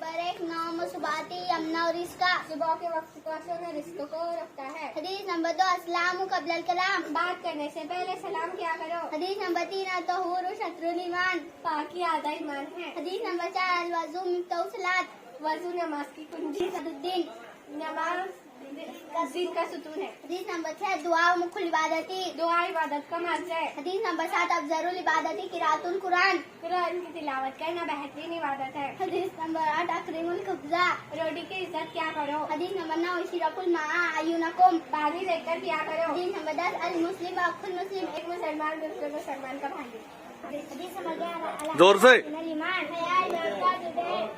Number 1 नौ मुसबाती यमना और इसका सुबह के वक्त का सोना रिस्क को रखता है। हदीस नंबर 2 अस्सलामु कब्लल कलाम बात करने से पहले सलाम किया करो। हदीस नंबर 3 तहूर शत्रुल ईमान पाकी आधा ईमान है। हदीस नंबर 4 अल वज़ू मिफ्ताहु सलात वजू नमाज की कुंजी। सदुद्दीन नमाज दिन का सुतून है। हदीस नंबर 6 दुआ मुकुल इबादती दुआ इबादत का मार्ग है। हदीस नंबर 7 अफजरुल इबादती किरातुल कुरान कुरान की तिलावत करना बेहतरीन इबादत है। हदीस नंबर 8 अकरिमुल कब्जा रोटी की इज्जत क्या करो। हदीस नंबर 9 इशरकुल माआ अयुनकुम पानी देकर किया करो। हदीस नंबर 10 अल मुस्लिम अखुल मुस्लिम एक मुसलमान दूसरे मुसलमान का भाई है। हदीस नंबर 11 जोर से ईमान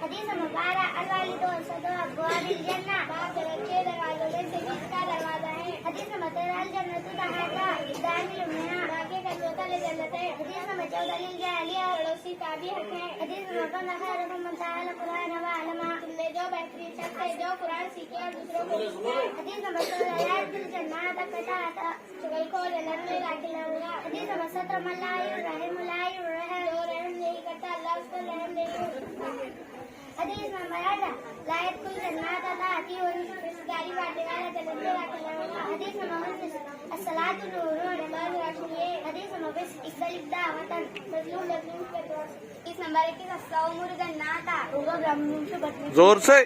हदीस नंबर 12 अल वालिदु सदु अबवाबिल जन्ना बाप के दरवाजों में से जिसका दरवाजा है। हदीस नंबर 13 अल जन्नतु तहाता दाखिल मिना बाकी का चौथा ले जन्नत है। हदीस नंबर 14 लिल जालिया पड़ोसी का भी हक है। हदीस नंबर 15 खैरुकुम मन तअल्लम कुरान व अलमा तुमने जो बेहतरीन शख्स है जो कुरान सीखे और दूसरों को सिखाए। हदीस नंबर 16 यादिल जन्नत कता चुगल को जन्नत में दाखिल होगा। हदीस नंबर 17 मल्लायु रहम जो रहम नहीं करता अल्लाह उसको रहम नहीं। हदीस नंबर 18 लायत कुल जन्नत आती और गाड़ी बांटने वाला जन्नत में दाखिल होगा। हदीस नंबर 19 अस्सलातु नूरुन नमाज रोशनी है। हदीस नंबर 20 इक्कलिब दावतन मजलूम मजलूम के दुआ। हदीस नंबर 21 अस्सौमु जन्नता रोजा ब्राह्मणों से बचने जोर से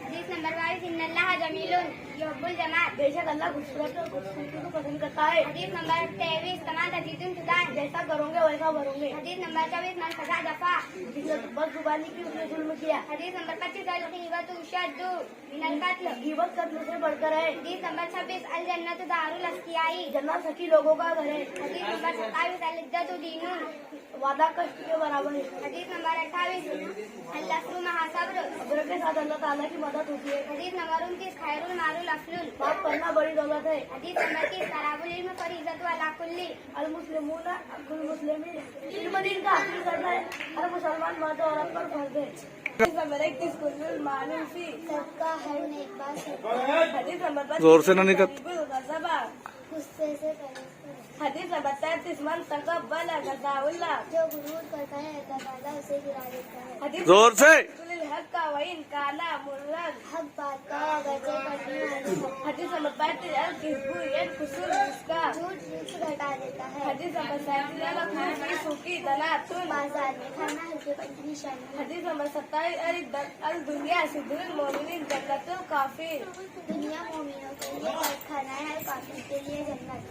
हदीस नंबर 22 इन्नल्लाह जमीलुन युहिब्बुल जमाल बेशक अल्लाह खूबसूरत और खूबसूरती को पसंद करता है। हदीस नंबर 23 तमाम अजीजुन तुदान जैसा करोगे वैसा भरोगे। हदीस नंबर 24 मन सजा दफा जिसने बस जुबानी की उसने जुल्म किया। हदीस नंबर 25 अल गीबतु शद्दु मिनल कत्ल गीबत कत्ल से बढ़कर है। हदीस नंबर 26 अल जन्नतु दारुल अस्कियाई जन्नत सच्ची लोगों का घर है। हदीस नंबर 27 अल इद्दतु दीनुन वादा कष्ट के बराबर है। हदीस नंबर 28 अल्लाह सु महासब्र सब्र के साथ अल्लाह ताला की मदद होती है। हदीस नंबर 29 खैरुल मारुल अफलुल बात करना बड़ी दौलत है। हदीस नंबर 30 तराबुल इल्म फरीज़तु अला कुल्ली अल मुस्लिमून कुल मुस्लिमीन इल्म दिन का हासिल करना है हर मुसलमान मर्द और औरत पर फर्ज है। हदीस नंबर 31 कुल्लुल मालूम फी सबका हर नेक बात सबका हदीस नंबर 32 जोर से ना निकल गुस्से से परहेज करें। हदीस नंबर 33 मन तकब्बल गज़ाउल्लाह जो गुरूर करता है अल्लाह ताला उसे गिरा देता है। हदीस जोर से कुल हक का वइन काला मुर्रन हक बात का अगरचे कठिन है। हदीस नंबर 35 अल किस्बु ये कुसुल इसका झूठ रिस्क घटा देता है। हदीस नंबर 37 अल खूबी सूखी दनातुन बाजार में खाना हल्के की निशानी है। हदीस नंबर 27 अल दुनिया सिद्दुल मोमिनीन जन्नतुल काफिर दुनिया मोमिनों के लिए खाना है और काफिर के लिए जन्नत।